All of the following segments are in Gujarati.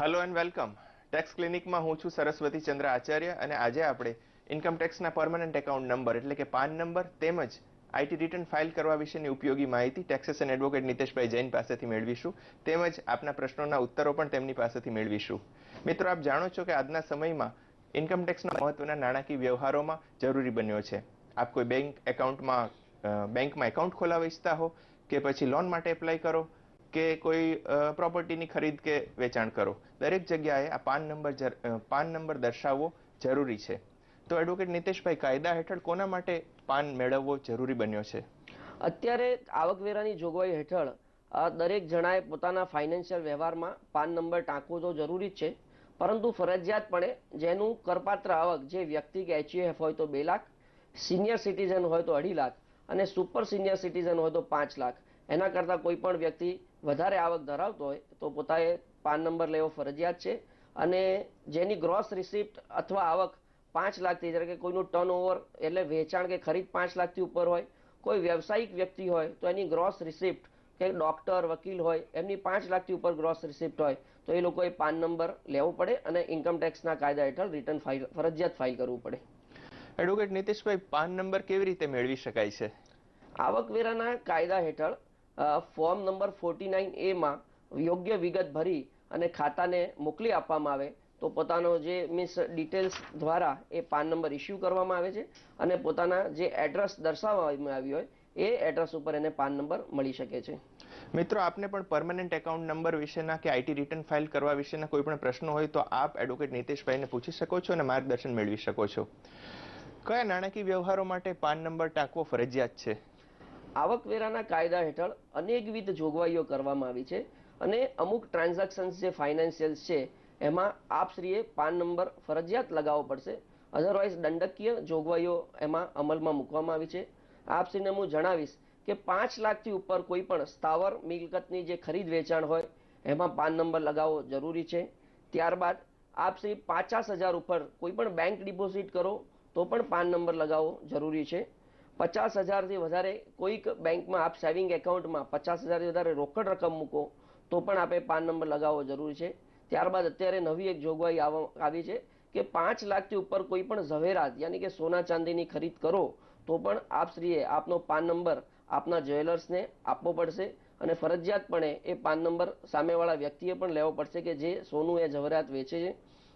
हेलो एंड वेलकम ટેક્સ ક્લિનિકમાં હું છું સરસ્વતી ચંદ્ર આચાર્ય અને આજે આપણે ઇન્કમ ટેક્સના પરમનન્ટ એકાઉન્ટ નંબર એટલે કે પાન નંબર તેમજ આઈટી રિટર્ન ફાઇલ કરવા વિશેની ઉપયોગી માહિતી ટેક્સેશન એડવોકેટ નીતેશભાઈ જૈન પાસેથી મેળવીશું તેમજ આપના પ્રશ્નોના ઉત્તરો પણ તેમની પાસેથી મેળવીશું। મિત્રો, આપ જાણો છો કે આજના સમયમાં ઇન્કમ ટેક્સના મહત્વના નાણાકીય વ્યવહારોમાં જરૂરી બન્યો છે। આપ કોઈ બેંકમાં એકાઉન્ટ ખોલાવવા ઈચ્છતા હો કે પછી લોન માટે એપ્લાય કરો કે કોઈ પ્રોપર્ટીની ખરીદ કે વેચાણ કરો, દરેક જગ્યાએ આ પાન નંબર દર્શાવવો જરૂરી છે। તો એડવોકેટ નીતેશભાઈ, કાયદા હેઠળ કોના માટે પાન મેળવવો જરૂરી બન્યો છે? અત્યારે આવકવેરાની જોગવાઈ હેઠળ દરેક જણાએ પોતાના ફાઇનાન્શિયલ વ્યવહારમાં પાન નંબર ટાંકવો તો જરૂરી જ છે, પરંતુ ફરજિયાતપણે જેનું કરપાત્ર આવક જે વ્યક્તિ કે એચયુએફ હોય તો 2 લાખ, સિનિયર સિટીઝન હોય તો 2.5 લાખ અને સુપર સિનિયર સિટીઝન હોય તો 5 લાખ, એના કરતાં કોઈ પણ વ્યક્તિ વધારે આવક ધરાવતો હોય તો પોતાએ પાન નંબર લેવો ફરજિયાત છે। અને જેની ગ્રોસ રિસિપ્ટ અથવા આવક 5 લાખથી, જ્યારે કે કોઈનું ટર્નઓવર એટલે વેચાણ કે ખરીદ 5 લાખથી ઉપર હોય, કોઈ વ્યવસાયિક વ્યક્તિ હોય તો એની ગ્રોસ રિસિપ્ટ કે ડોક્ટર વકીલ હોય એમની 5 લાખથી ઉપર ગ્રોસ રિસિપ્ટ હોય તો એ લોકોએ પાન નંબર લેવો પડે અને ઇન્કમ ટેક્સના કાયદા હેઠળ રિટર્ન ફરજિયાત ફાઇલ કરવું પડે। એડવોકેટ નીતેશભાઈ, પાન નંબર કેવી રીતે મેળવી શકાય છે? આવકવેરાના કાયદા હેઠળ ફોર્મ નંબર 49A માં યોગ્ય વિગત ભરી અને ખાતાને મોકલી આપવામાં આવે તો પોતાનો જે મીન્સ ડિટેલ્સ દ્વારા એ પાન નંબર ઇસ્યુ કરવામાં આવે છે અને પોતાના જે એડ્રેસ દર્શાવવામાં આવ્યું હોય એ એડ્રેસ ઉપર એને પાન નંબર મળી શકે છે। મિત્રો, આપને પણ પરમનન્ટ એકાઉન્ટ નંબર વિશેના કે આઈટી રિટર્ન ફાઇલ કરવા વિશેના કોઈ પણ પ્રશ્નો હોય તો આપ એડવોકેટ નીતેશભાઈને પૂછી શકો છો અને માર્ગદર્શન મેળવી શકો છો। કયા નાણાકીય વ્યવહારો માટે પાન નંબર ટાંકવો ફરજિયાત છે? આવકવેરાના કાયદા હેઠળ અનેકવિધ જોગવાઈઓ કરવામાં આવી છે અને અમુક ટ્રાન્ઝેક્શન્સ જે ફાઇનાન્શિયલ્સ છે એમાં આપશ્રીએ પાન નંબર ફરજિયાત લગાવવો પડશે, અધરવાઇઝ દંડકીય જોગવાઈઓ એમાં અમલમાં મૂકવામાં આવી છે। આપશ્રીને હું જણાવીશ કે 5 લાખથી ઉપર કોઈ પણ સ્થાવર મિલકતની જે ખરીદ વેચાણ હોય એમાં પાન નંબર લગાવવો જરૂરી છે। ત્યારબાદ આપશ્રી 50,000 ઉપર કોઈ પણ બેંક ડિપોઝિટ કરો તો પણ પાન નંબર લગાવવો જરૂરી છે। 50,000થી વધારે કોઈક બેંકમાં આપ સેવિંગ એકાઉન્ટમાં 50,000થી વધારે રોકડ રકમ મૂકો તો પણ આપે પાન નંબર લગાવવો જરૂરી છે। ત્યારબાદ અત્યારે નવી એક જોગવાઈ આવી છે કે 5 લાખથી ઉપર કોઈ પણ ઝવેરાત યાની કે સોના ચાંદીની ખરીદ કરો તો પણ આપશ્રીએ આપનો પાન નંબર આપના જ્વેલર્સને આપવો પડશે અને ફરજિયાતપણે એ પાન નંબર સામેવાળા વ્યક્તિએ પણ લેવો પડશે કે જે સોનું એ ઝવેરાત વેચે છે।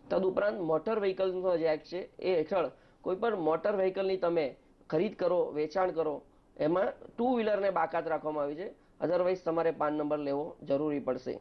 તદુપરાંત મોટર વ્હીકલનો જે એક્ટ છે એ હેઠળ કોઈ પણ મોટર વ્હીકલની તમે ખરીદ કરો, વેચાણ કરો, એમાં 2 વ્હીલરને બાકાત રાખવામાં આવી છે, અધરવાઇઝ તમારે પાન નંબર લેવો જરૂરી પડશે।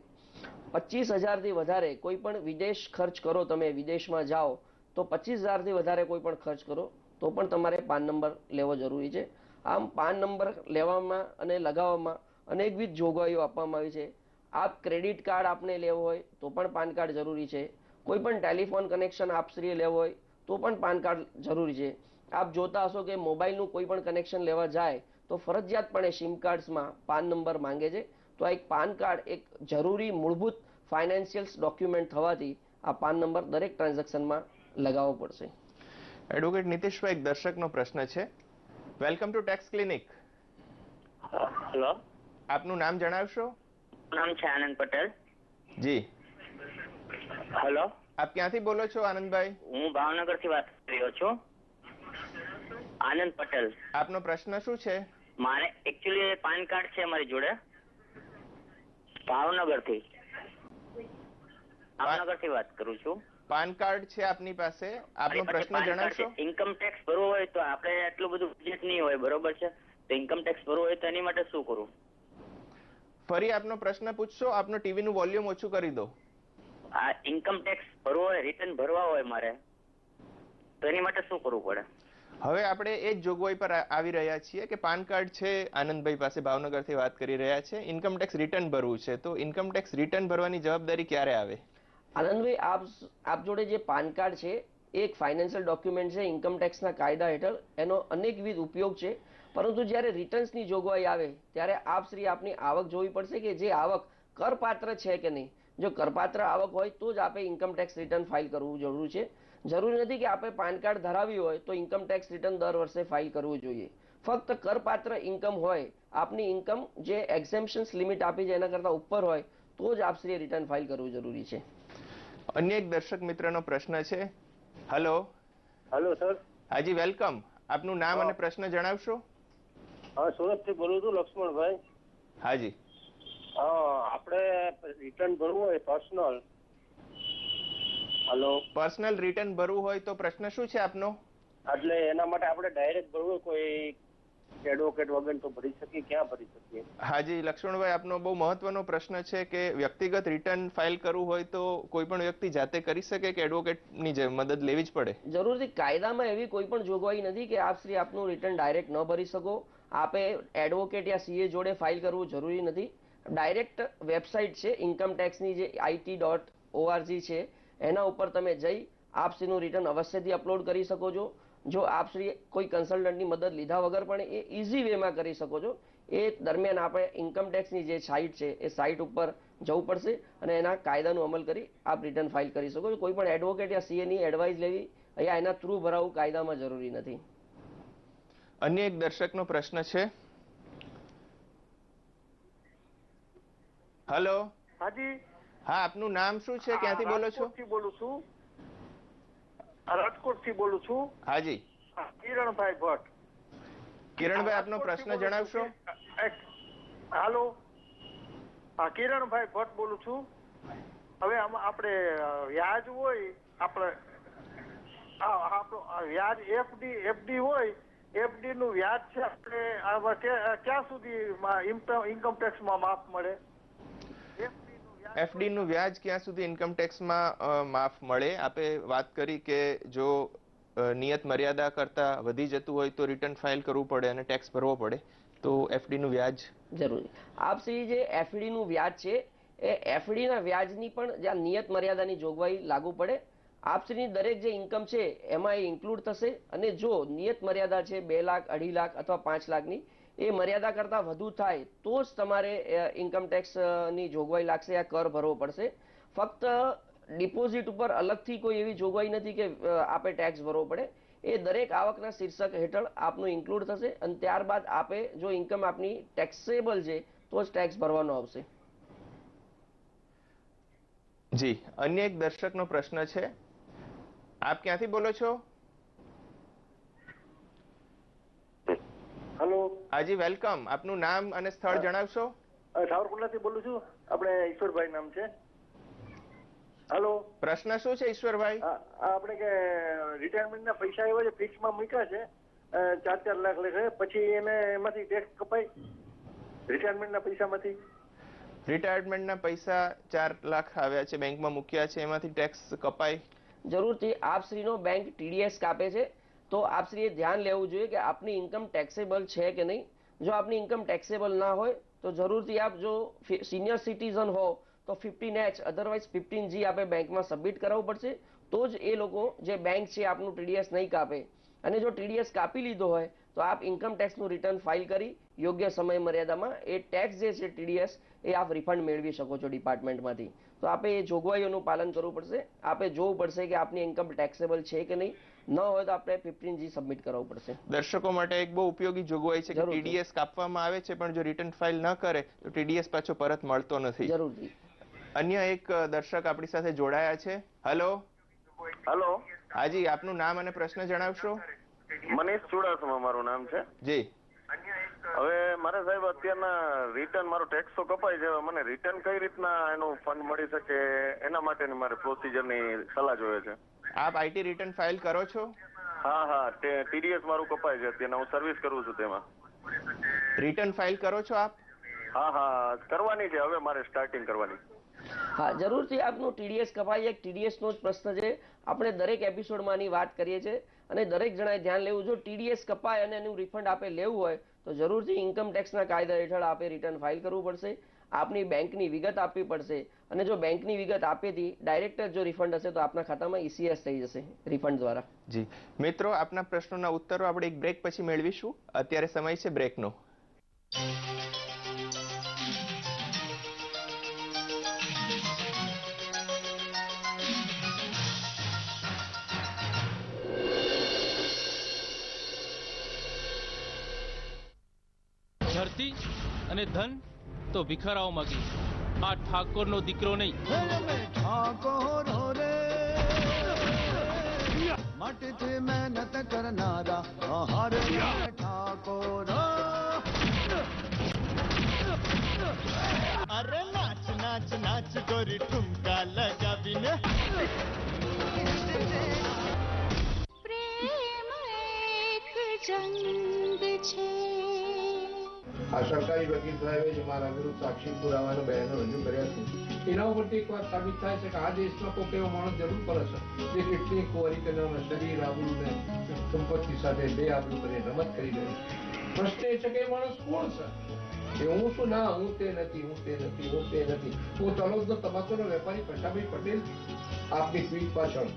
25,000થી વધારે કોઈ પણ વિદેશ ખર્ચ કરો, તમે વિદેશમાં જાઓ તો 25,000થી વધારે કોઈ પણ ખર્ચ કરો તો પણ તમારે પાન નંબર લેવો જરૂરી છે। આમ પાન નંબર લેવામાં અને લગાવવામાં અનેકવિધ જોગવાઈઓ આપવામાં આવી છે। આપ ક્રેડિટ કાર્ડ આપને લેવો હોય તો પણ પાન કાર્ડ જરૂરી છે, કોઈ પણ ટેલિફોન કનેક્શન આપશ્રીએ લેવો હોય તો પણ પાન કાર્ડ જરૂરી છે। આપ જોતા હશો કે મોબાઈલનું કોઈ પણ કનેક્શન લેવા જાય તો ફરજિયાતપણે સિમ કાર્ડ્સમાં પાન નંબર માંગે છે, તો આ એક પાન કાર્ડ એક જરૂરી મૂળભૂત ફાઇનાન્શિયલ ડોક્યુમેન્ટ થવાથી આ પાન નંબર દરેક ટ્રાન્ઝેક્શનમાં લગાવવો પડશે। એડવોકેટ નીતેશભાઈ, એક દર્શકનો પ્રશ્ન છે। Welcome to tax clinic. Hello, આપનું નામ જણાવશો? નામ છે આનંદ પટેલ। જી। હેલો, આપ ક્યાંથી બોલો છો આનંદભાઈ? હું ભાવનગરથી વાત કરી રહ્યો છું। આનંદ પટેલ। આપનો પ્રશ્ન શું છે? મારે એકચ્યુઅલી પાન કાર્ડ છે મારી જોડે, ભાવનગરથી વાત કરું છું। પાન કાર્ડ છે આપની પાસે, આપનો પ્રશ્ન જણાવશો? ઇન્કમ ટેક્સ ભરવો હોય તો આપણે એટલું બધું બજેટ નહીં હોય, બરોબર છે, તો ઇન્કમ ટેક્સ ભરવો હોય તો એની માટે શું કરવું? ફરી આપનો પ્રશ્ન પૂછશો? આપનો ટીવી નું વોલ્યુમ ઓછું કરી દો। આ ઇન્કમ ટેક્સ ભરવો હોય, રિટર્ન ભરવા હોય મારે તો એની માટે શું કરવું પડે? હવે આપણે એ જ જોગવાઈ પર આવી રહ્યા છીએ કે પાન કાર્ડ છે આનંદભાઈ પાસે, ભાવનગરથી વાત કરી રહ્યા છે, ઇન્કમ ટેક્સ રિટર્ન ભરવું છે, તો ઇન્કમ ટેક્સ રિટર્ન ભરવાની જવાબદારી ક્યારે આવે? આનંદભાઈ, આપ જોડે જે પાન કાર્ડ છે એ એક ફાઇનાન્શિયલ ડોક્યુમેન્ટ છે, ઇન્કમ ટેક્સના કાયદા હેઠળ એનો અનેકવિધ ઉપયોગ છે, પરંતુ જ્યારે રિટર્ન્સની જોગવાઈ આવે ત્યારે આપશ્રી આપની આવક જોવી પડશે કે જે આવક કરપાત્ર છે કે નહીં। જો કરપાત્ર આવક હોય તો જ આપે ઇન્કમ ટેક્સ રિટર્ન ફાઇલ કરવું જરૂરી છે। જરૂરી નથી કે આપણે પાન કાર્ડ ધરાવી હોય તો ઇન્કમ ટેક્સ રિટર્ન દર વર્ષે ફાઇલ કરવું જોઈએ। ફક્ત કરપાત્ર ઇન્કમ હોય, આપની ઇન્કમ જે એક્ઝેમ્પશન્સ લિમિટ આપી છે એના કરતાં ઉપર હોય તો જ આપશ્રીએ રિટર્ન ફાઇલ કરવું જરૂરી છે। અન્ય એક દર્શક મિત્રનો પ્રશ્ન છે. હલો. Hello sir. હાજી, વેલકમ. આપનું નામ અને પ્રશ્ન જણાવશો? હા, સુરતથી બોલું છું, લક્ષ્મણભાઈ. હાજી. આપણે રિટર્ન ભરવું હોય પર્સનલ. હલો. પર્સનલ રિટર્ન ભરવું હોય તો પ્રશ્ન શું છે આપનો? એટલે એના માટે આપણે ડાયરેક્ટ ભરવું કોઈ એડવોકેટ વગર તો ભરી શકીએ? ક્યાં ભરી શકીએ? હાજી લક્ષ્મણભાઈ, આપનો બહુ મહત્વનો પ્રશ્ન છે કે વ્યક્તિગત રિટર્ન ફાઇલ કરવું હોય તો કોઈ પણ વ્યક્તિ જાતે કરી શકે કે એડવોકેટની જે મદદ લેવી જ પડે? જરૂરથી કાયદામાં એવી કોઈ પણ જોગવાઈ નથી કે આપ શ્રી આપનું રિટર્ન ડાયરેક્ટ ન ભરી શકો. આપે એડવોકેટ યા સીએ જોડે ફાઇલ કરવું જરૂરી નથી. ડાયરેક્ટ વેબસાઇટ છે ઇન્કમટેક્સની, જે IT.org છે, એના ઉપર તમે જઈ આપશ્રીનું રિટર્ન અવશ્યથી અપલોડ કરી શકો છો. જો આપશ્રી કોઈ કન્સલ્ટન્ટની મદદ લીધા વગર પણ એ ઇઝી વેમાં કરી શકો છો. એ દરમિયાન આપણે ઇન્કમટેક્સની જે સાઇટ છે એ સાઇટ ઉપર જવું પડશે અને એના કાયદાનું અમલ કરી આપ રિટર્ન ફાઇલ કરી શકો છો. કોઈ પણ એડવોકેટ યા સીએની એડવાઇસ લેવી અહીંયા એના થ્રુ ભરાવું કાયદામાં જરૂરી નથી. અન્ય એક દર્શકનો પ્રશ્ન છે. હલો. હાજી. હા, આપનું નામ શું છે? ક્યાંથી બોલો છો? રાજકોટથી બોલું છું. રાજકોટથી બોલું છું. હાજી. કિરણભાઈ ભટ્ટ. કિરણભાઈ, આપનો પ્રશ્ન જણાવશો? હાલો. હા, કિરણભાઈ ભટ્ટ બોલું છું. હવે આમાં આપણે વ્યાજ હોય, આપણે વ્યાજ એફડી હોય, એફડી નું વ્યાજ છે આપણે આમાં ક્યાં સુધી ઇન્કમ ટેક્સમાં માફ મળે? એફડી નું વ્યાજ ક્યાં સુધી ઇન્કમટેક્સમાં માફ મળે? આપે વાત કરી કે જો નિયત મર્યાદા કરતા વધી જતું હોય તો રિટર્ન ફાઇલ કરવું પડે અને ટેક્સ ભરવો પડે, તો એફડી નું વ્યાજ જરૂરી. આપશ્રી જે એફડી નું વ્યાજ છે એ એફડી ના વ્યાજની પણ જ્યાં નિયત મર્યાદાની જોગવાઈ લાગુ પડે. આપશ્રીની દરેક જે ઇન્કમ છે એમાં એ ઇન્ક્લુડ થશે અને જો નિયત મર્યાદા છે 2 લાખ, 2.5 લાખ અથવા 5 લાખની, એ મર્યાદા કરતા વધુ થાય તો જ તમારે ઇન્કમ ટેક્સ ની જોગવાઈ લાગશે, આ કર ભરવો પડશે. ફક્ત ડિપોઝિટ ઉપર અલગથી કોઈ એવી જોગવાઈ નથી કે આપે ટેક્સ ભરવો પડે. એ દરેક આવકના શીર્ષક હેઠળ આપનું ઇન્ક્લુડ થશે અને ત્યારબાદ આપે જો ઇન્કમ આપની ટેક્સેબલ છે તો જ ટેક્સ ભરવાનો આવશે. જી. અન્ય એક દર્શકનો પ્રશ્ન છે. આપ ક્યાંથી બોલો છો? હલો. હાજી, વેલકમ. આપનું નામ અને સ્થળ જણાવશો? સાવરકુંડલાથી બોલું છું. આપણે ઈશ્વરભાઈ નામ છે. હલો. પ્રશ્ન શું છે ઈશ્વરભાઈ? આપણે કે રિટાયરમેન્ટના પૈસા એવા છે ફિક્સમાં મૂક્યા છે 4-4 લાખ લેખે, પછી એને એમાંથી ટેક્સ કપાય રિટાયરમેન્ટના પૈસામાંથી? રિટાયરમેન્ટના પૈસા 4 લાખ આવ્યા છે, બેંકમાં મૂક્યા છે, એમાંથી ટેક્સ કપાય? જરૂરથી. આપશ્રીનો બેંક TDS કાપે છે તો આપશ્રીએ ધ્યાન લેવું જોઈએ કે આપની ઇન્કમ ટેક્સેબલ છે કે નહીં. જો આપની ઇન્કમ ટેક્સેબલ ના હોય તો જરૂરથી આપ જો સિનિયર સિટીઝન હો તો 15H અધરવાઇઝ 15G આપે બેંકમાં સબમિટ કરાવવું પડશે. તો જ એ લોકો જે બેંક છે આપનું TDS નહીં કાપે. અને જો TDS કાપી લીધો હોય તો આપ ઇન્કમ ટેક્સનું રિટર્ન ફાઇલ કરી યોગ્ય સમય મર્યાદામાં એ ટેક્સ જે છે TDS એ આપ રિફંડ મેળવી શકો છો ડિપાર્ટમેન્ટમાંથી. તો આપે એ જોગવાઈઓનું પાલન કરવું પડશે. આપે જોવું પડશે કે આપની ઇન્કમ ટેક્સેબલ છે કે નહીં. ન હોય તો આપણે 15G સબમિટ કરાવવું પડશે. દર્શકો માટે એક બહુ ઉપયોગી જોગવાઈ છે કે TDS કાપવામાં આવે છે પણ જો રિટર્ન ફાઇલ ન કરે તો TDS પાછો પરત મળતો નથી. જરૂરથી. અન્ય એક દર્શક આપણી સાથે જોડાયા છે. હલો. હલો. હાજી, આપનું નામ અને પ્રશ્ન જણાવશો? મનીષ ચુડાસમા મારું નામ છે. જી. હવે મારે સાહેબ અત્યારના રિટર્ન મારો ટેક્સ તો કપાય છે, મને રિટર્ન કઈ રીતના એનું ફંડ મળી શકે એના માટેની મારે પ્રોસિજરની સલાહ જોઈએ છે. આપ IT રિટર્ન ફાઇલ કરો છો? હા, TDS મારું કપાય છે અત્યારે, હું સર્વિસ કરું છું તેમાં. રિટર્ન ફાઇલ કરો છો આપ? હા, કરવાની છે હવે મારે સ્ટાર્ટિંગ કરવાની. હા, જરૂરથી આપનું TDS કપાય. એક TDS નો જ પ્રશ્ન છે. આપણે દરેક એપિસોડમાં આની વાત કરીએ છીએ અને દરેક જણાએ ધ્યાન લેવું. જો TDS કપાય અને એનું રિફંડ આપે લેવું હોય તો જરૂરથી ઇન્કમ ટેક્સના કાયદા હેઠળ આપે રિટર્ન ફાઇલ કરવું પડશે. આપની બેંકની વિગત આપવી પડશે અને જો બેંકની વિગત આપેથી ડાયરેક્ટ જો રિફંડ હશે તો આપના ખાતામાં ECS થઈ જશે રિફંડ દ્વારા. જી મિત્રો, આપના પ્રશ્નોના ઉત્તરો આપણે એક બ્રેક પછી મેળવીશું. અત્યારે સમય છે બ્રેકનો. ધરતી અને ધન તો વિખરાવ માંગી, આ ઠાકોરનો દીકરો નહીં. માટે મહેનત કરનારા હર ઠાકોર. અરે નાચ નાચ નાચ ગોરી ઠુમકા લગાવીને. પ્રેમ એક જંગ છે. આ સરકારી વકીલ સાહેબે જે મારા વિરુદ્ધ સાક્ષી પુરાવાનો બયાનો રજૂ કર્યા છે એના ઉપરથી એક વાત સાબિત થાય છે કે આ દેશમાં કોઈ એવો માણસ જરૂર પડે છે જે કેટલી કુંવરી કન્યાઓના શરીર આબરૂ ને સંપત્તિ સાથે બે આબરૂ કરીને રમત કરી રહ્યો છે. પ્રશ્ન એ છે કે એ માણસ કોણ છે? એ હું શું? ના, હું તે નથી, હું તે નથી, હું તે નથી. હું તલોદનો તમાકુનો વેપારી પ્રશાભાઈ પટેલ આપની પીઠ પાછળ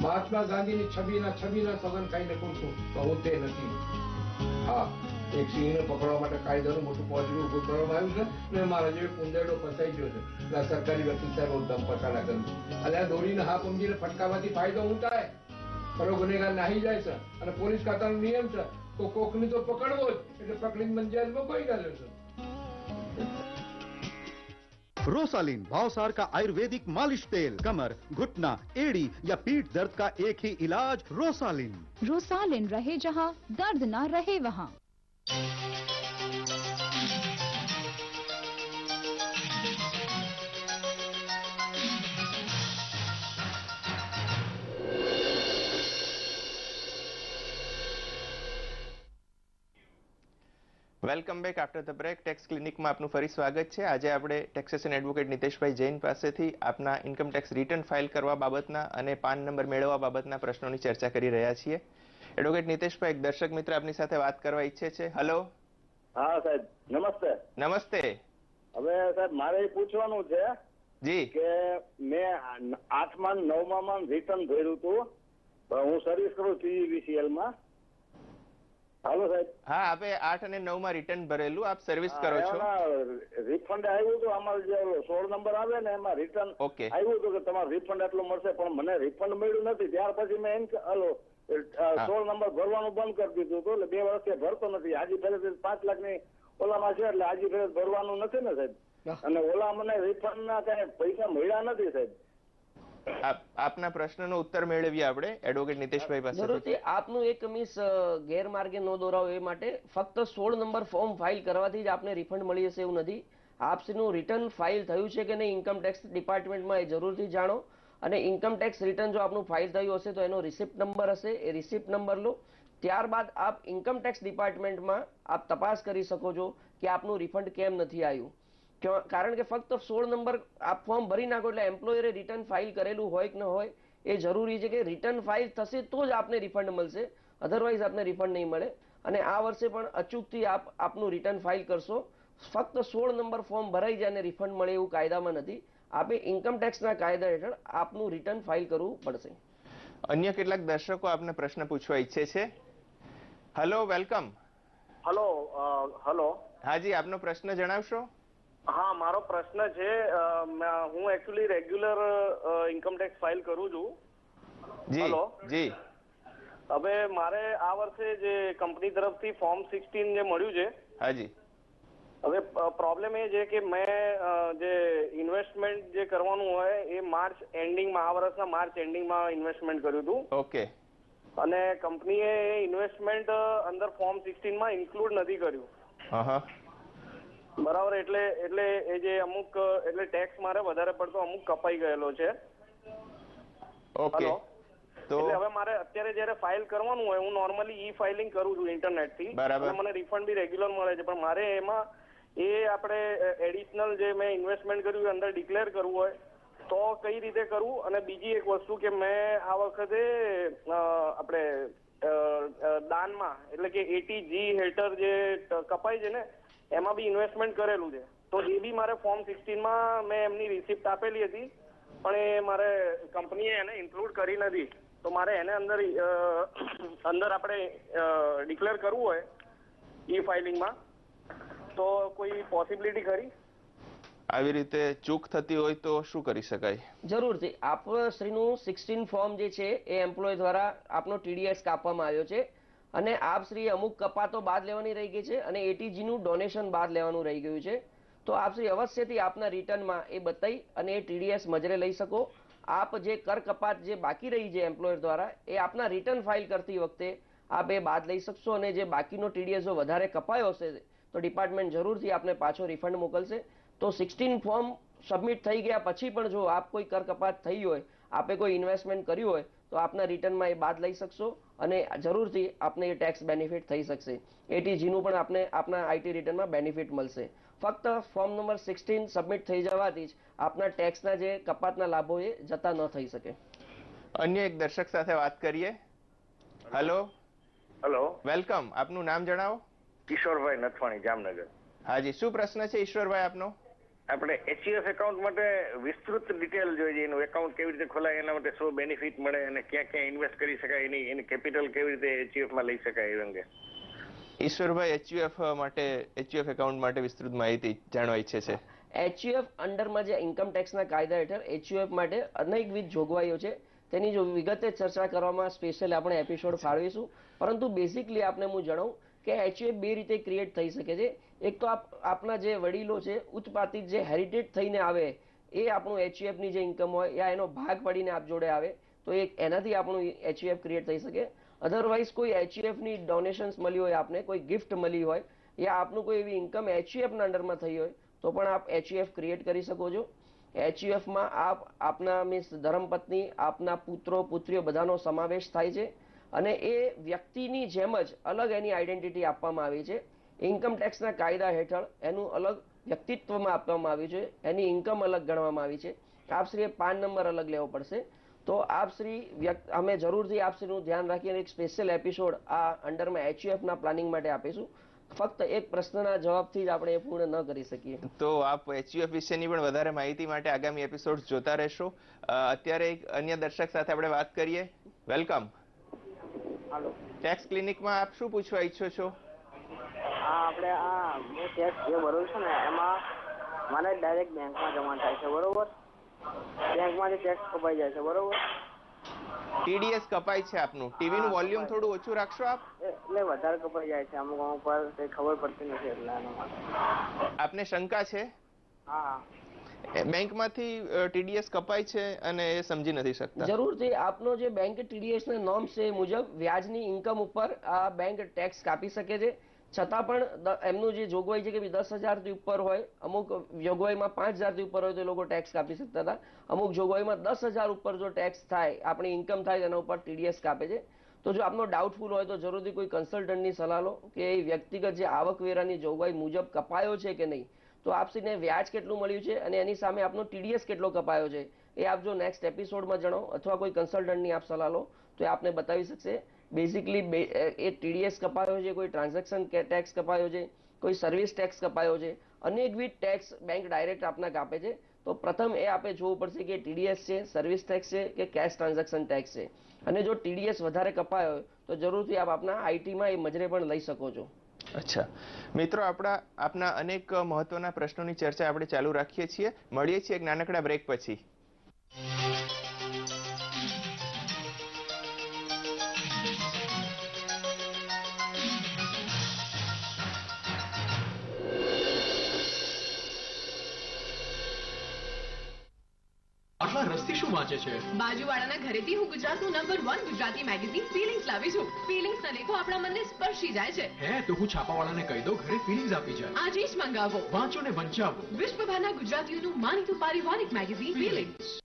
મહાત્મા ગાંધીની છબીના સગન ખાઈને કહું છું તો હું તે નથી. હા, એક સિંહને પકડવા માટે કાયદાનું મોટું પોજરું ઉભું કરવામાં આવ્યું છે ને મારા જેવો કુંદેડો ફસાઈ ગયો છે. એટલે સરકારી વકીલ સાહેબ દમ પછાડા કરું છું. એટલે દોડીને હા સમજીને ફટકાવાથી ફાયદો હું થાય? ખરો ગુનેગાર નાહી જાય છે અને પોલીસ ખાતાનો નિયમ છે તો કોકની તો પકડવો જ, એટલે પકડીને મને જેલમાં કોઈ ગાલ્યો છે. रोसालिन भावसार का आयुर्वेदिक मालिश तेल, कमर, घुटना, एड़ी या पीठ दर्द का एक ही इलाज रोसालिन. रोसालिन रहे जहाँ दर्द ना रहे वहाँ. Welcome back after the break. Tax ક્લિનિકમાં આપનું ફરી સ્વાગત છે. આજે આપણે ટેક્સેશન એડવોકેટ નિતેશભાઈ જૈન પાસેથી આપના ઇન્કમ ટેક્સ રિટર્ન ફાઇલ કરવા બાબતના અને પાન નંબર મેળવવા બાબતના પ્રશ્નોની ચર્ચા કરી રહ્યા છીએ. એડવોકેટ નિતેશભાઈ, એક દર્શક મિત્ર આપની સાથે વાત કરવા ઈચ્છે છે. હેલો. હા સાહેબ, નમસ્તે. નમસ્તે. હવે સાહેબ મારે એ પૂછવાનું છે જી કે મેં 8મા 9મા રિટર્ન ભર્યું હતું. હું સર્વિસ કરું PGVCL માં. હાલો સાહેબ. હા, આપે 8 અને 9 માં રિટર્ન ભરેલું, આપ સર્વિસ કરો છો. રિફંડ આવ્યું હતું, અમારું જે 16 નંબર આવે ને એમાં રિટર્ન આવ્યું હતું કે તમારું રિફંડ આટલું મળશે, પણ મને રિફંડ મળ્યું નથી. ત્યાર પછી મેં 16 નંબર ભરવાનું બંધ કરી દીધું હતું. એટલે 2 વર્ષથી ભરતો નથી. આજી ફેરે 5 લાખની ઓલામાં છે એટલે આજી ફેરે ભરવાનું નથી ને સાહેબ. અને ઓલા મને રિફંડ ના કઈ પૈસા મળ્યા નથી સાહેબ. આપના પ્રશ્નનો ઉત્તર મેળવીએ આપણે એડવોકેટ નિતેશભાઈ પાસે. જરૂરથી આપનું એક મિસ ગેરમાર્ગે ન દોરાવો એ માટે ફક્ત 16 નંબર ફોર્મ ફાઇલ કરવાથી જ આપને રિફંડ મળી જશે એવું નથી. આપનું રિટર્ન ફાઇલ થયું છે કે નહીં ઇન્કમ ટેક્સ ડિપાર્ટમેન્ટમાં એ જરૂરથી જાણો. અને ઇન્કમ ટેક્સ રિટર્ન જો આપનું ફાઇલ થયું હશે તો એનો રિસિપ્ટ નંબર હશે, એ રિસિપ્ટ નંબર લો. ત્યારબાદ આપ ઇન્કમ ટેક્સ ડિપાર્ટમેન્ટમાં આપ તપાસ કરી શકો છો કે આપનું રિફંડ કેમ નથી આવ્યું. કારણ કે ફક્ત 16 નંબર આપ ફોર્મ ભરી નાખો એટલે એમ્પ્લોયરે રિટર્ન ફાઇલ કરેલું હોય કે ન હોય એ જરૂરી છે કે રિટર્ન ફાઇલ થશે તો જ આપને રિફંડ મળશે, અધરવાઇઝ આપને રિફંડ નહીં મળે. અને આ વર્ષે પણ અચૂકથી આપનું રિટર્ન ફાઇલ કરશો. ફક્ત 16 નંબર ફોર્મ ભરાઈ જાય અને રિફંડ મળે એવું કાયદામાં નથી. આપે ઇન્કમ ટેક્સના કાયદા હેઠળ આપનું રિટર્ન ફાઇલ કરવું પડશે. અન્ય કેટલાક દર્શકો આપને પ્રશ્ન પૂછવા ઈચ્છે છે. Hello, welcome. હલો. હાજી, આપનો પ્રશ્ન જણાવશો? હા, મારો પ્રશ્ન છે, હું actually regular income tax file કરું છું. જી. હવે મારે આ વર્ષે જે કંપની તરફથી ફોર્મ 16 જે મળ્યું છે. હાજી. હવે પ્રોબ્લેમ એ છે કે મેં જે ઇન્વેસ્ટમેન્ટ જે કરવાનું હોય એ માર્ચ એન્ડિંગમાં, આ વર્ષના માર્ચ એન્ડિંગમાં ઇન્વેસ્ટમેન્ટ કર્યું હતું. ઓકે. અને કંપનીએ ઇન્વેસ્ટમેન્ટ અંદર ફોર્મ 16 માં ઇન્ક્લુડ નથી કર્યું. બરાબર. એટલે એ જે અમુક એટલે ટેક્સ મારે વધારે પડતો અમુક કપાઈ ગયેલો છે. ઓકે. એટલે હવે મારે અત્યારે જયારે ફાઇલ કરવાનું હોય, હું નોર્મલી ઈ ફાઇલિંગ કરું છું ઇન્ટરનેટ થી, અને મને રિફંડ બી રેગ્યુલર મળે છે. પણ મારે એમાં આપણે એડિશનલ જે મેં ઇન્વેસ્ટમેન્ટ કર્યું એ અંદર ડિક્લેર કરવું હોય તો કઈ રીતે કરવું? અને બીજી એક વસ્તુ કે મેં આ વખતે આપણે દાનમાં એટલે કે 80G હેઠળ જે કપાય છે ને એમાં બી ઇન્વેસ્ટમેન્ટ કરેલું છે. તો એ બી મારે ફોર્મ 16 માં મેં એમની રિસિપ્ટ આપેલી હતી, પણ એ મારે કંપનીએ એને ઇન્ક્લુડ કરી નથી. તો મારે એને અંદર આપણે ડિક્લેર કરવું હોય ઈ ફાઇલિંગમાં તો કોઈ પોસિબિલિટી ખરી? આવી રીતે ચૂક થતી હોય તો શું કરી શકાય? જરૂરથી આપ શ્રીનું 16 ફોર્મ જે છે એ એમ્પ્લોય દ્વારા આપનો TDS કાપવામાં આવ્યો છે અને આપ શ્રી અમુક કપાતો બાદ લેવાની રહી ગઈ છે અને 80G નું ડોનેશન બાદ લેવાનું રહી ગયું છે. તો આપ શ્રી અવશ્યથી આપના રિટર્નમાં એ બતાવી અને એ ટીડીએસ મજરે લઈ શકો. આપ જે કર કપાત જે બાકી રહી છે એમ્પ્લોયર દ્વારા એ આપના રિટર્ન ફાઇલ કરતી વખતે આપ એ બાદ લઈ શકશો, અને જે બાકીનો ટીડીએસ જો વધારે કપાયો હશે તો ડિપાર્ટમેન્ટ જરૂરથી આપને પાછો રિફંડ મોકલશે. તો 16 ફોર્મ સબમિટ થઈ ગયા પછી પણ જો આપ કોઈ કર કપાત થઈ હોય, આપે કોઈ ઇન્વેસ્ટમેન્ટ કર્યું હોય તો આપના રિટર્નમાં એ બાદ લઈ શકશો અને જરૂરથી આપને એ ટેક્સ બેનિફિટ થઈ શકશે. એટીજીનું પણ આપને આપના આઈટી રિટર્નમાં બેનિફિટ મળશે. ફક્ત ફોર્મ નંબર 16 સબમિટ થઈ જવાથી જ આપના ટેક્સના જે કપાતના લાભો એ જતા ન થઈ શકે. અન્ય એક દર્શક સાથે વાત કરીએ. હેલો. Hello, welcome. આપનું નામ જણાવો. ઈશ્વરભાઈ નથવાણી, જામનગર. હાજી, શું પ્રશ્ન છે ઈશ્વરભાઈ આપનો? આપણે એચયુએફ એકાઉન્ટ માટે વિસ્તૃત ડિટેલ જોઈએ, એનું એકાઉન્ટ કેવી રીતે ખોલાય, એના માટે શું બેનિફિટ મળે અને ક્યાં ક્યાં ઇન્વેસ્ટ કરી શકાય, એની કેપિટલ કેવી રીતે એચયુએફ માં લઈ શકાય એ અંગે. ઈશ્વરભાઈ એચયુએફ એકાઉન્ટ માટે વિસ્તૃત માહિતી જાણવા ઈચ્છે છે. એચયુએફ અંડરમાં જે ઇન્કમ ટેક્સના કાયદા હેઠળ એચયુએફ માટે અનેકવિધ જોગવાઈઓ છે, તેની જો વિગતે ચર્ચા કરવામાં સ્પેશિયલ આપણે એપિસોડ ફાળવીશું. પરંતુ બેઝિકલી આપને હું જણાવું કે એચયુએફ બે રીતે ક્રિએટ થઈ શકે છે. એક તો આપના જે વડીલો છે ઉચ્ચપાતિક જે હેરિટેજ થઈને આવે એ આપણું એચયુએફની જે ઇન્કમ હોય યા એનો ભાગ પડીને આપ જોડે આવે તો એનાથી આપણું એચયુએફ ક્રિએટ થઈ શકે. અધરવાઇઝ કોઈ એચયુએફની ડોનેશન્સ મળી હોય, આપને કોઈ ગિફ્ટ મળી હોય યા આપનું કોઈ એવી ઇન્કમ એચયુએફના અંડરમાં થઈ હોય તો પણ આપ એચયુએફ ક્રિએટ કરી શકો છો. એચયુએફમાં આપના મીન્સ ધર્મપત્ની, આપના પુત્રો પુત્રીઓ બધાનો સમાવેશ થાય છે અને એ વ્યક્તિની જેમ જ અલગ એની આઈડેન્ટિટી આપવામાં આવી છે. ઇન્કમ ટેક્સના કાયદા હેઠળ એનું અલગ વ્યક્તિત્વમાં આપવામાં આવ્યું છે, એની ઇન્કમ અલગ ગણવામાં આવી છે. આપશ્રીએ પાન નંબર અલગ લેવો પડશે. તો આપશ્રી અમે જરૂરથી આપશ્રીનું ધ્યાન રાખીને એક સ્પેશિયલ એપિસોડ આ અંડરમાં એચયુએફના પ્લાનિંગ માટે આપીશું. ફક્ત એક પ્રશ્નના જવાબથી જ આપણે એ પૂર્ણ ન કરી શકીએ. તો આપ એચયુએફ વિશેની પણ વધારે માહિતી માટે આગામી એપિસોડ જોતા રહેશો. અત્યારે એક અન્ય દર્શક સાથે આપણે વાત કરીએ. વેલકમ. ટેક્સ ક્લિનિકમાં આપ શું પૂછવા ઈચ્છો છો? આપણે મેં ટેક્સ જે ભરું છું ને એમાં મારે ડાયરેક્ટ બેંકમાં જમા થાય છે, બરોબર? બેંકમાંથી ટેક્સ કપાઈ જાય છે, બરોબર? ટીડીએસ કપાય છે આપનું. ટીવી નું વોલ્યુમ થોડું ઓછું રાખશો આપ? એટલે વધારે કપાઈ જાય છે અમુક અમુક પર, કઈ ખબર પડતી નથી એટલે એના માટે. આપને શંકા છે? હા. બેંકમાંથી ટીડીએસ કપાય છે અને એ સમજી નથી શકતા. જરૂરથી આપનો જે બેંક ટીડીએસ ના નોર્મ્સ છે એ મુજબ વ્યાજની ઇન્કમ ઉપર આ બેંક ટેક્સ કાપી શકે છે. છતાં પણ એમનું જે જોગવાઈ છે કે 10,000 થી ઉપર હોય, અમુક જોગવાઈમાં 5,000 થી ઉપર હોય તો એ લોકો ટેક્સ કાપી શકતા હતા. અમુક જોગવાઈમાં 10,000 ઉપર જો ટેક્સ થાય, આપણી ઇન્કમ થાય તેના ઉપર ટીડીએસ કાપે છે. તો જો આપનો ડાઉટફુલ હોય તો જરૂરથી કોઈ કન્સલ્ટન્ટની સલાહ લો કે એ વ્યક્તિગત જે આવકવેરાની જોગવાઈ મુજબ કપાયો છે કે નહીં, તો આપસીને વ્યાજ કેટલું મળ્યું છે અને એની સામે આપનો ટીડીએસ કેટલો કપાયો છે એ આપ જો નેક્સ્ટ એપિસોડમાં જણાવો અથવા કોઈ કન્સલ્ટન્ટની આપ સલાહ લો તો એ આપને બતાવી શકશે. બેઝિકલી એ ટીડીએસ કપાયો છે, કોઈ ટ્રાન્ઝેક્શન ટેક્સ કપાયો છે, કોઈ સર્વિસ ટેક્સ કપાયો છે, અનેકવિધ ટેક્સ બેંક ડાયરેક્ટ આપના કાપે છે. તો પ્રથમ એ આપણે જોવું પડશે કે ટીડીએસ છે, સર્વિસ ટેક્સ છે કે કેશ ટ્રાન્ઝેક્શન ટેક્સ છે. અને જો ટીડીએસ વધારે કપાયો હોય તો જરૂરથી આપ આપના આઈટીમાં એ મજરે પણ લઈ શકો છો. અચ્છા મિત્રો, આપના અનેક મહત્વના પ્રશ્નોની ચર્ચા આપણે ચાલુ રાખીએ છીએ. મળીએ છીએ એક નાનકડા બ્રેક પછી. આટલા રસ્તી શું વાંચે છે? બાજુવાળાના ઘરેથી હું ગુજરાતનું નંબર 1 ગુજરાતી મેગેઝીન ફીલિંગ્સ લાવી છું. ફીલિંગ્સ ના લેખો આપણા મનને સ્પર્શી જાય છે. હે તો હું છાપાવાળાને કહી દઉં ઘરે ફીલિંગ્સ આપી જાય. આજે જ મંગાવો. વાંચો ને વંચાવો. વિશ્વભરના ગુજરાતીઓનું માનીતું પારિવારિક મેગેઝીન ફીલિંગ્સ.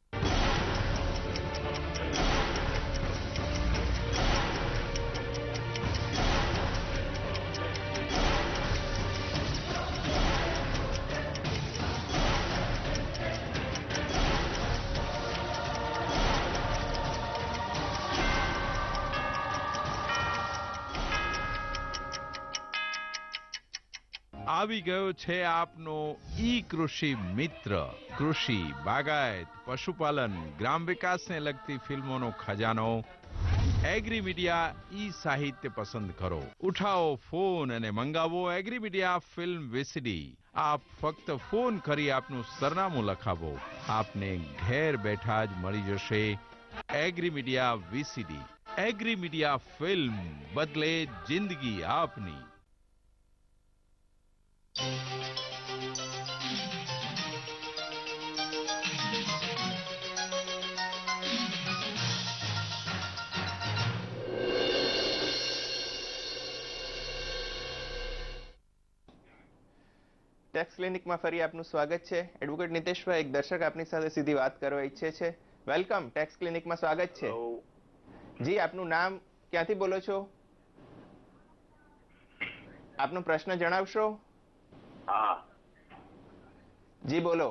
આવી ગયો છે આપનો ઈ કૃષિ મિત્ર. કૃષિ, બાગાયત, પશુપાલન, ગ્રામ વિકાસને લગતી ફિલ્મોનો ખજાનો. એગ્રી મીડિયા ઈ સાહિત્ય પસંદ કરો. ઉઠાવો ફોન અને મંગાવો એગ્રી મીડિયા ફિલ્મ વીસીડી. આપ ફક્ત ફોન કરી આપનું સરનામું લખાવો, આપને ઘેર બેઠા જ મળી જશે agri media VCD. Agri media film બદલે જિંદગી આપની. ટેક્સ ક્લિનિકમાં ફરી આપનું સ્વાગત છે. એડવોકેટ નિતેશભાઈ, એક દર્શક આપની સાથે સીધી વાત કરવા ઈચ્છે છે. વેલકમ, ટેક્સ ક્લિનિકમાં સ્વાગત છે. જી, આપનું નામ, ક્યાંથી બોલો છો? આપનો પ્રશ્ન જણાવશો? હા જી બોલો.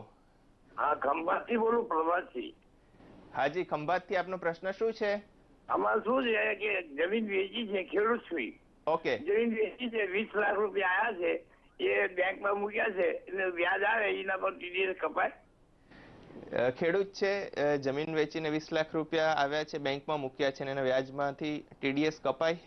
હા, ખંભાતથી બોલું, પ્રભાતથી. હાજી, ખંભાતથી. આપનો પ્રશ્ન શું છે? આમાં શું છે કે જમીન વેચી છે, ખેડૂત છું. ઓકે. જમીન વેચી છે, 20 લાખ રૂપિયા આયા છે, એ બેંકમાં મૂક્યા છે, એટલે વ્યાજ આવે એના પર ટીડીએસ કપાય? ખેડૂત છે, જમીન વેચીને 20 લાખ રૂપિયા આવ્યા છે, બેંકમાં મૂક્યા છે, અને એના વ્યાજમાંથી ટીડીએસ કપાય?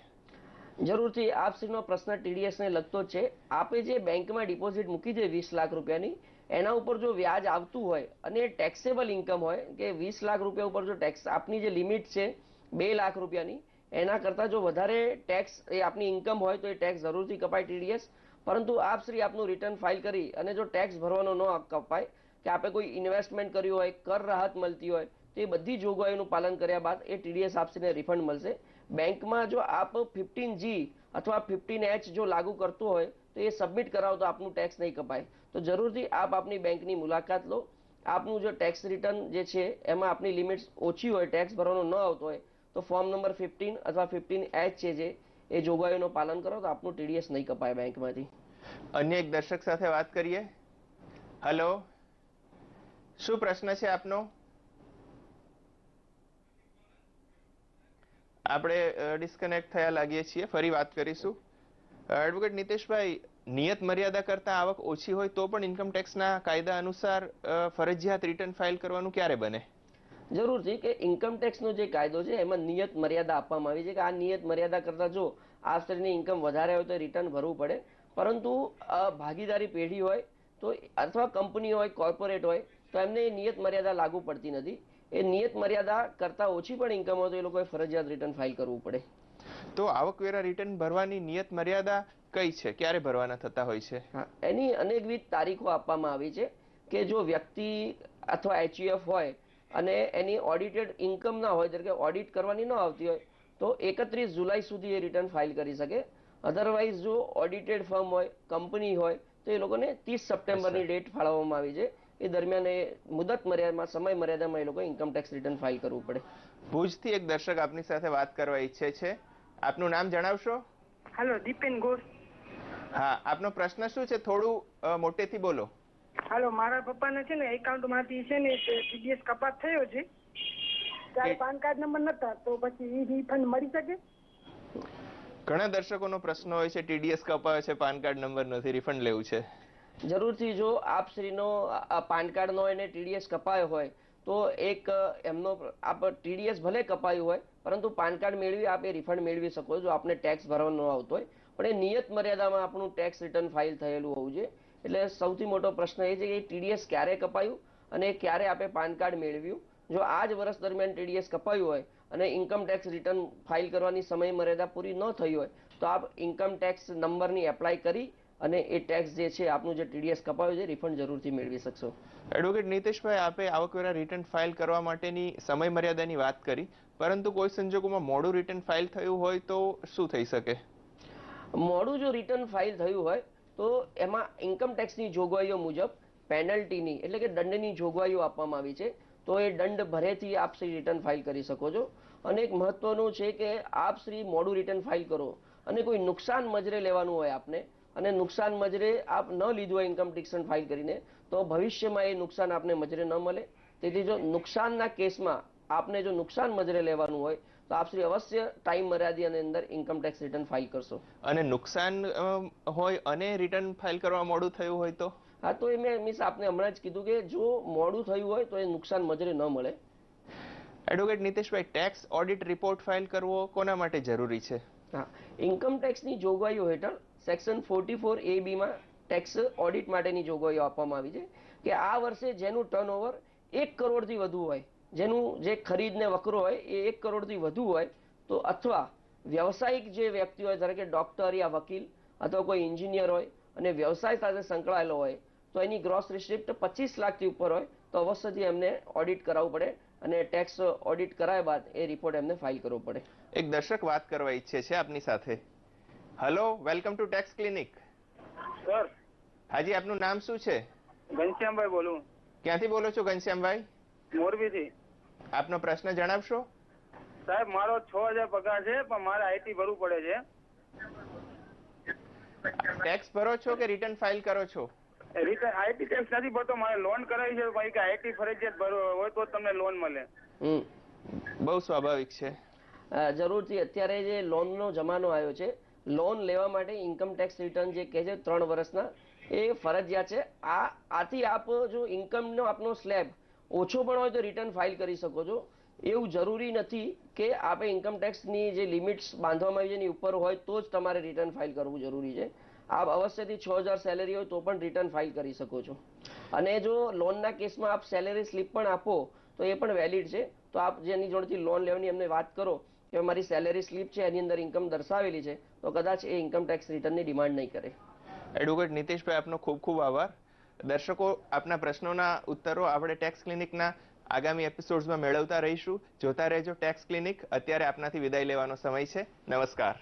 જરૂરથી આપશ્રીનો પ્રશ્ન ટીડીએસ ને લગતો છે. આપે જે બેંકમાં ડિપોઝિટ મૂકી છે 20 લાખ રૂપિયાની, એના ઉપર જો વ્યાજ આવતું હોય અને ટેક્સેબલ ઇન્કમ હોય કે 20 લાખ રૂપિયા ઉપર જો ટેક્સ, આપની જે લિમિટ છે 2 લાખ રૂપિયાની, એના કરતા જો વધારે ટેક્સ એ આપની ઇન્કમ હોય તો એ ટેક્સ જરૂરથી કપાય ટીડીએસ. પરંતુ આપશ્રી આપનું રિટર્ન ફાઇલ કરી અને જો ટેક્સ ભરવાનો ન કપાય, કે આપે કોઈ ઇન્વેસ્ટમેન્ટ કર્યું હોય, કર રાહત મળતી હોય, તો એ બધી જોગવાઈઓનું પાલન કર્યા બાદ એ ટીડીએસ આપશ્રીને રિફંડ મળશે. બેંકમાં જો આપ 15G અથવા 15H જો લાગુ કરતો હોય તો એ સબમિટ કરાવો તો આપનું ટેક્સ નહીં કપાય. તો જરૂરથી આપ આપની બેંકની મુલાકાત લો. આપનું જો ટેક્સ રિટર્ન જે છે એમાં આપની લિમિટ ઓછી હોય, ટેક્સ ભરવાનો ન આવતો હોય, તો ફોર્મ નંબર 15 અથવા 15H છે જે એ જોગવાઈઓનું પાલન કરો તો આપનું ટીડીએસ નહીં કપાય બેંકમાંથી. અન્ય એક દર્શક સાથે વાત કરીએ. હેલો, શું પ્રશ્ન છે આપનો? આપણે ડિસ્કનેક્ટ થયા લાગીએ છીએ, ફરી વાત કરીશું. એડવોકેટ નિતેશભાઈ, નિયત મર્યાદા કરતા આવક ઓછી હોય તો પણ ઇન્કમ ટેક્સના કાયદા અનુસાર ફરજિયાત રિટર્ન ફાઇલ કરવાનું ક્યારે બને? જરૂરથી કે ઇન્કમ ટેક્સનો જે કાયદો છે એમાં નિયત મર્યાદા આપવામાં આવી છે કે આ નિયત મર્યાદા કરતા જો આપશ્રીની ઇન્કમ વધારે હોય તો રિટર્ન ભરવું પડે. પરંતુ ભાગીદારી પેઢી હોય તો અથવા કંપની હોય, કોર્પોરેટ હોય, તો એમને નિયત મર્યાદા લાગુ પડતી નથી. એ નિયત મર્યાદા કરતા ઓછી પણ ઇન્કમ હોય તો એ લોકોએ ફરજિયાત રિટર્ન ફાઇલ કરવું પડે. તો આવકવેરા રિટર્ન ભરવાની નિયત મર્યાદા કઈ છે, ક્યારે ભરવાના થતા હોય છે? એની અનેકવિધ તારીખો આપવામાં આવી છે કે જો વ્યક્તિ અથવા એચયુએફ હોય અને એની ઓડિટેડ ઇન્કમ ના હોય, એટલે કે ઓડિટ કરવાની ન આવતી હોય, તો 31 જુલાઈ સુધી એ રિટર્ન ફાઇલ કરી શકે. અધરવાઇઝ જો ઓડિટેડ ફર્મ હોય, કંપની હોય, તો એ લોકોને 30 સપ્ટેમ્બરની ડેટ ફાળવવામાં આવી છે. એ દરમિયાન એ મુદત મર્યાદામાં, સમય મર્યાદામાં એ લોકો ઇન્કમ ટેક્સ રિટર્ન ફાઇલ કરવું પડે. ભુજથી એક દર્શક આપની સાથે વાત કરવા ઈચ્છે છે. આપનું નામ જણાવશો? હેલો, દીપેન ઘોષ. હા, આપનો પ્રશ્ન શું છે? થોડું મોટેથી બોલો. હાલો, મારા પપ્પાને છે ને એકાઉન્ટમાંથી છે ને ટીડીએસ કપાત થયો છે, ત્યારે પાન કાર્ડ નંબર નતા, તો પછી એ રિફંડ મળી શકે? ઘણા દર્શકોનો પ્રશ્ન હોય છે, ટીડીએસ કપાયો છે, પાન કાર્ડ નંબર નથી, રિફંડ લેવું છે. જરૂરથી જો આપશ્રીનો પાન કાર્ડ નો એને ટીડીએસ કપાયો હોય તો એક એમનો આપ ટીડીએસ ભલે કપાયું હોય પરંતુ પાન કાર્ડ મેળવી આપ એ રિફંડ મેળવી શકો જો આપને ટેક્સ ભરવાનો આવતો હોય, પણ એ નિયત મર્યાદામાં આપણું ટેક્સ રિટર્ન ફાઇલ થયેલું હોવું જોઈએ. એટલે સૌથી મોટો પ્રશ્ન એ છે કે ટીડીએસ ક્યારે કપાયું અને ક્યારે આપે પાન કાર્ડ મેળવ્યું. જો આ જ વર્ષ દરમિયાન ટીડીએસ કપાયું હોય અને ઇન્કમ ટેક્સ રિટર્ન ફાઇલ કરવાની સમય મર્યાદા પૂરી ન થઈ હોય તો આપ ઇન્કમ ટેક્સ નંબરની એપ્લાય કરી અને એ ટેક્સ જે છે આપનું જે ટીડીએસ કપાયું છે રિફંડ જરૂરથી મેળવી શકશો. એડવોકેટ નિતેશભાઈ, આપે આવકવેરા રિટર્ન ફાઇલ કરવા માટેની સમય મર્યાદાની વાત કરી, પરંતુ કોઈ સંજોગોમાં મોડું રિટર્ન ફાઇલ થયું હોય તો શું થઈ શકે? મોડું જો રિટર્ન ફાઇલ થયું હોય તો એમાં ઇન્કમ ટેક્સની જોગવાઈઓ મુજબ પેનલ્ટીની એટલે કે દંડની જોગવાઈઓ આપવામાં આવી છે. તો એ દંડ ભરેથી આપ શ્રી રિટર્ન ફાઇલ કરી શકો છો. અને એક મહત્વનું છે કે આપ શ્રી મોડું રિટર્ન ફાઇલ કરો અને કોઈ નુકસાન મજરે લેવાનું હોય આપને, અને નુકસાન મજરે આપ ન લીધું હોય ઇન્કમ ટેક્સ ફાઇલ કરીને, તો ભવિષ્યમાં એ નુકસાન આપને મજરે ન મળે. તેથી જો નુકસાનના કેસમાં આપને જો નુકસાન મજરે લેવાનું હોય તો આપ શ્રી અવશ્ય ટાઈમ મર્યાદાની અંદર ઇન્કમ ટેક્સ રિટર્ન ફાઇલ કરશો. અને નુકસાન હોય અને રિટર્ન ફાઇલ કરવા મોડું થયું હોય તો? હા, તો એ મેં આપને હમણાં જ કીધું કે જો મોડું થયું હોય તો એ નુકસાન મજરે ન મળે. Advocate Niteshbhai, tax audit report file કરવો કોના માટે જરૂરી છે? હા, ઇન્કમ ટેક્સની જોગવાઈઓ હેઠળ સેક્શન 44AB માં ટેક્સ ઓડિટ માટેની જોગવાઈઓ આપવામાં આવી છે કે આ વર્ષે જેનું ટર્નઓવર 1 કરોડથી વધુ હોય, જેનું જે ખરીદ ને વકરો હોય એ 1 કરોડથી વધુ હોય, તો અથવા વ્યવસાયિક જે વ્યક્તિ હોય, ધારો કે ડોક્ટર યા વકીલ અથવા કોઈ એન્જિનિયર હોય અને વ્યવસાય સાથે સંકળાયેલો હોય, તો એની ગ્રોસ રિસિપ્ટ 25 લાખથી ઉપર હોય તો અવશ્યથી એમને ઓડિટ કરાવવું પડે અને ટેક્સ ઓડિટ કરાયા બાદ એ રિપોર્ટ એમને ફાઇલ કરવો પડે. એક દર્શક વાત કરવા ઈચ્છે છે આપની સાથે. Hello, welcome to tax clinic. Sir, હાજી, આપનું નામ શું છે? ઘનશ્યામભાઈ બોલું. ક્યાંથી બોલો છો ઘનશ્યામભાઈ? મોરબીથી. આપનો પ્રશ્ન જણાવશો? સાહેબ, મારો 6000 પગાર છે, પણ મારે આઈટી ભરવું પડે છે. ટેક્સ ભરો છો કે રિટર્ન ફાઇલ કરો છો? આઈટી ટેક્સ નથી ભરતો, મારે લોન કરાવી છે, ભાઈ કે આઈટી ફરજિયાત ભરવો હોય તો તમને લોન મળે. બહુ સ્વાભાવિક છે. જરૂરથી અત્યારે જે લોનનો જમાનો આવ્યો છે, લોન લેવા માટે ઇન્કમ ટેક્સ રિટર્ન જે કહે છે 3 વર્ષના, એ ફરજિયાત છે. આથી આપ જો ઇન્કમનો આપનો સ્લેબ ઓછો પણ હોય તો રિટર્ન ફાઇલ કરી શકો છો. એવું જરૂરી નથી કે આપણે ઇન્કમ ટેક્સની જે લિમિટ્સ બાંધવામાં આવી છે એની ઉપર હોય તો જ તમારે રિટર્ન ફાઇલ કરવું જરૂરી છે. આપ અવશ્યથી 6000 સેલેરી હોય તો પણ રિટર્ન ફાઇલ કરી શકો છો. અને જો લોનના કેસમાં આપ સેલેરી સ્લીપ પણ આપો તો એ પણ વેલિડ છે. તો આપ જેની જોડેથી લોન લેવાની એમને વાત કરો કે મારી સેલેરી સ્લીપ છે એની અંદર ઇન્કમ દર્શાવેલી છે, તો કદાચ એ ઇન્કમ ટેક્સ રિટર્નની ડિમાન્ડ નહીં કરે. એડવોકેટ નીતેશભાઈ, આપનો ખૂબ ખૂબ આભાર. દર્શકો, આપના પ્રશ્નોના ઉત્તરો આપણે ટેક્સ ક્લિનિકના આગામી એપિસોડ્સમાં મેળવતા રહીશું. જોતા રહેજો ટેક્સ ક્લિનિક. અત્યારે આપનાથી વિદાય લેવાનો સમય છે. નમસ્કાર.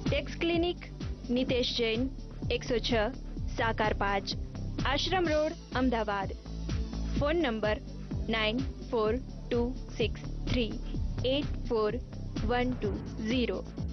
Tax clinic, Nitesh Jain, 106 Sakar 5, Ashram road, Ahmedabad. Phone number 9426384120.